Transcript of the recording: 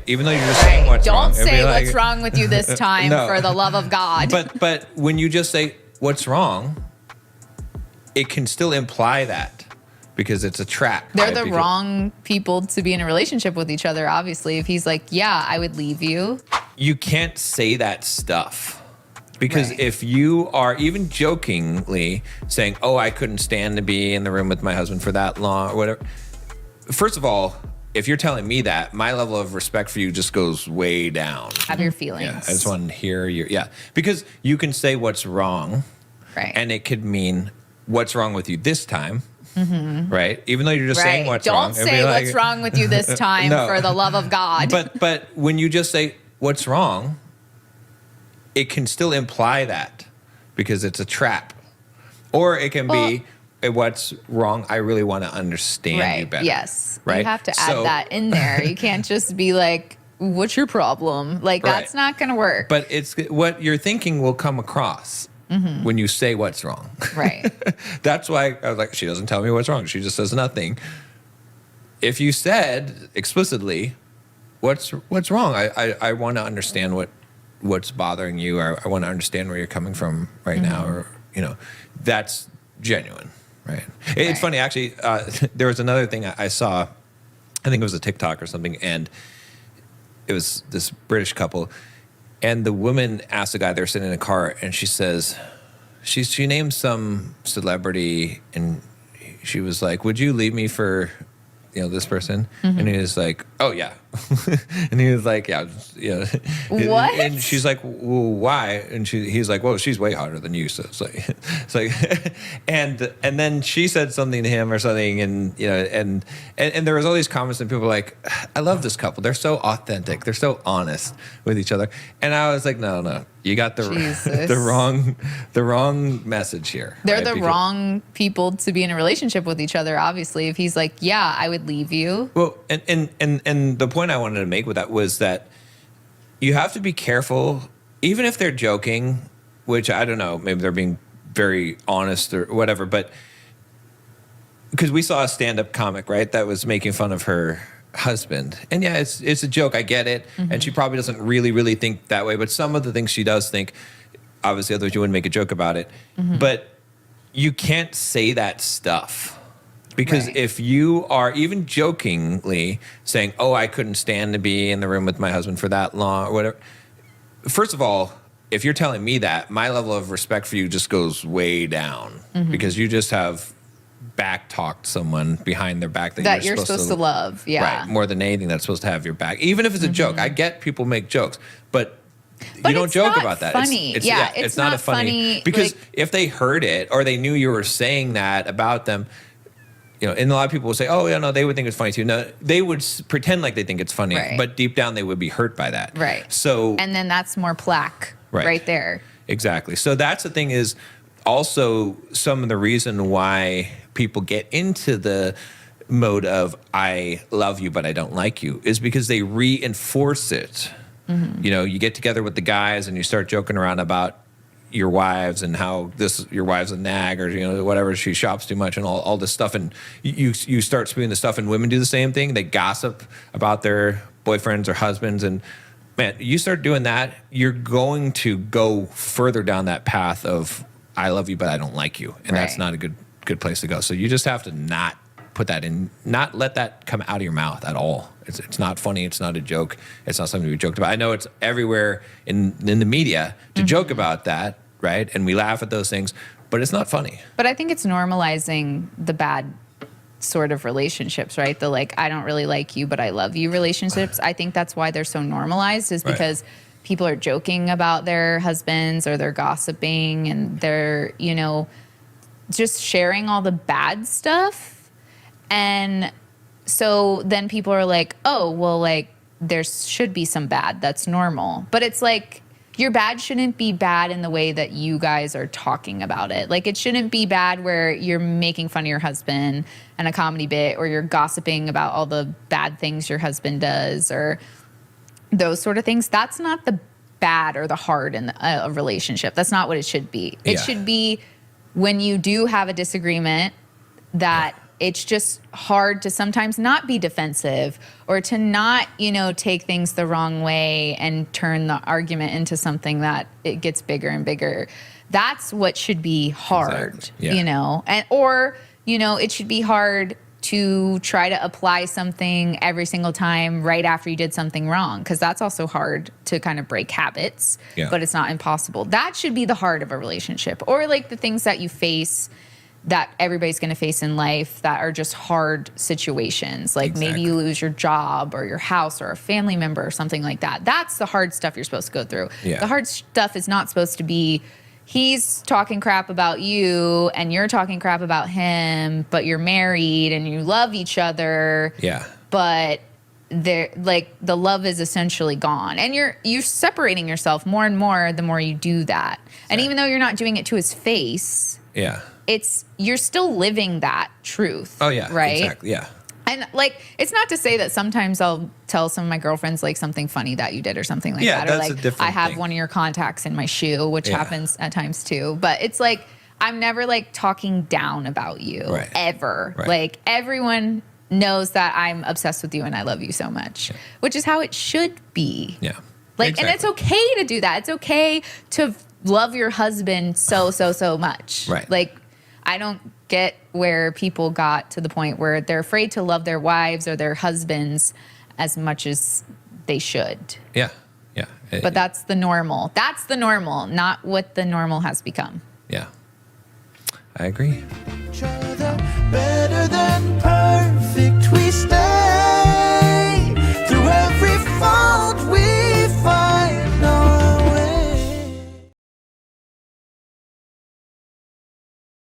Even though you're just saying what's wrong. Don't say what's wrong with you this time for the love of God. But when you just say what's wrong, it can still imply that because it's a trap. They're the wrong people to be in a relationship with each other, obviously. If he's like, yeah, I would leave you. You can't say that stuff. Because if you are even jokingly saying, oh, I couldn't stand to be in the room with my husband for that long or whatever. First of all, if you're telling me that, my level of respect for you just goes way down. Have your feelings. Yeah, I just want to hear your, because you can say what's wrong. Right. And it could mean what's wrong with you this time. Right? Even though you're just saying what's wrong. Don't say what's wrong with you this time for the love of God. But when you just say what's wrong, it can still imply that because it's a trap. Or it can be what's wrong. I really want to understand you better. Yes. Right. You have to add that in there. You can't just be like, what's your problem? Like, that's not going to work. But it's what you're thinking will come across when you say what's wrong. Right. That's why I was like, she doesn't tell me what's wrong. She just says nothing. If you said explicitly, what's wrong? I want to understand what's bothering you, or I want to understand where you're coming from right now, or that's genuine, right? It's funny actually. There was another thing I saw. I think it was a TikTok or something, and it was this British couple, and the woman asked the guy, they're sitting in a car, and she says, she named some celebrity, and she was like, "Would you leave me for this person?" And he was like, "Oh yeah." And he was like, "Yeah." What? And she's like, "Well, why?" And he's like, "Well, she's way hotter than you." So it's like, and then she said something to him or something, and and there was all these comments, and people were like, "I love this couple. They're so authentic. They're so honest with each other." And I was like, "No, you got the wrong message here." They're the wrong people to be in a relationship with each other, obviously. If he's like, yeah, I would leave you. Well, and the point I wanted to make with that was that you have to be careful, even if they're joking, which I don't know, maybe they're being very honest or whatever, but because we saw a stand-up comic, right, that was making fun of her husband. And yeah, it's a joke, I get it. And she probably doesn't really think that way, but some of the things she does think, obviously otherwise you wouldn't make a joke about it. But you can't say that stuff. Because if you are even jokingly saying, oh, I couldn't stand to be in the room with my husband for that long or whatever. First of all, if you're telling me that, my level of respect for you just goes way down because you just have back-talked someone behind their back that you're supposed to love. Yeah. Right. More than anything that's supposed to have your back. Even if it's a joke. I get people make jokes, but you don't joke about that. Funny. It's not funny. Because if they heard it or they knew you were saying that about them, and a lot of people will say, oh, yeah, no, they would think it's funny too. No, they would pretend like they think it's funny, but deep down they would be hurt by that. Right. So, and then that's more plaque right there. Exactly. So that's the thing is also some of the reason why people get into the mode of I love you, but I don't like you is because they reinforce it. You get together with the guys and you start joking around about your wives and how your wife's a nag or whatever, she shops too much and all this stuff, and you start spewing the stuff, and women do the same thing. They gossip about their boyfriends or husbands, and man, you start doing that, you're going to go further down that path of I love you but I don't like you, and that's not a good place to go. So you just have to not put that in, not let that come out of your mouth at all. It's not funny. It's not a joke. It's not something to be joked about. I know it's everywhere in the media to joke about that, right? And we laugh at those things, but it's not funny. But I think it's normalizing the bad sort of relationships, right? The like, I don't really like you, but I love you relationships. I think that's why they're so normalized is because people are joking about their husbands or they're gossiping and they're, just sharing all the bad stuff. And so then people are like, oh, well, like there should be some bad. That's normal. But it's like, your bad shouldn't be bad in the way that you guys are talking about it. Like, it shouldn't be bad where you're making fun of your husband in a comedy bit or you're gossiping about all the bad things your husband does or those sort of things. That's not the bad or the hard in a relationship. That's not what it should be. It should be when you do have a disagreement that it's just hard to sometimes not be defensive or to not, take things the wrong way and turn the argument into something that it gets bigger and bigger. That's what should be hard, Exactly. Yeah. It should be hard to try to apply something every single time right after you did something wrong, because that's also hard to kind of break habits, but it's not impossible. That should be the heart of a relationship, or like the things that you face that everybody's going to face in life that are just hard situations. Like maybe you lose your job or your house or a family member or something like that. That's the hard stuff you're supposed to go through. Yeah. The hard stuff is not supposed to be he's talking crap about you and you're talking crap about him, but you're married and you love each other. Yeah. But the love is essentially gone. And you're separating yourself more and more the more you do that. And even though you're not doing it to his face, you're still living that truth. Oh yeah. Right? Exactly. Yeah. And like, it's not to say that sometimes I'll tell some of my girlfriends like something funny that you did or something like that. Or that's like, a different I have thing. one of your contacts in my shoe, which happens at times too. But it's like, I'm never like talking down about you ever. Right. Like everyone knows that I'm obsessed with you and I love you so much, which is how it should be. Yeah. Like, and it's okay to do that. It's okay to love your husband so much. Right. Like, I don't get where people got to the point where they're afraid to love their wives or their husbands as much as they should. Yeah. Yeah. But that's the normal. That's the normal, not what the normal has become. Yeah. I agree. Each other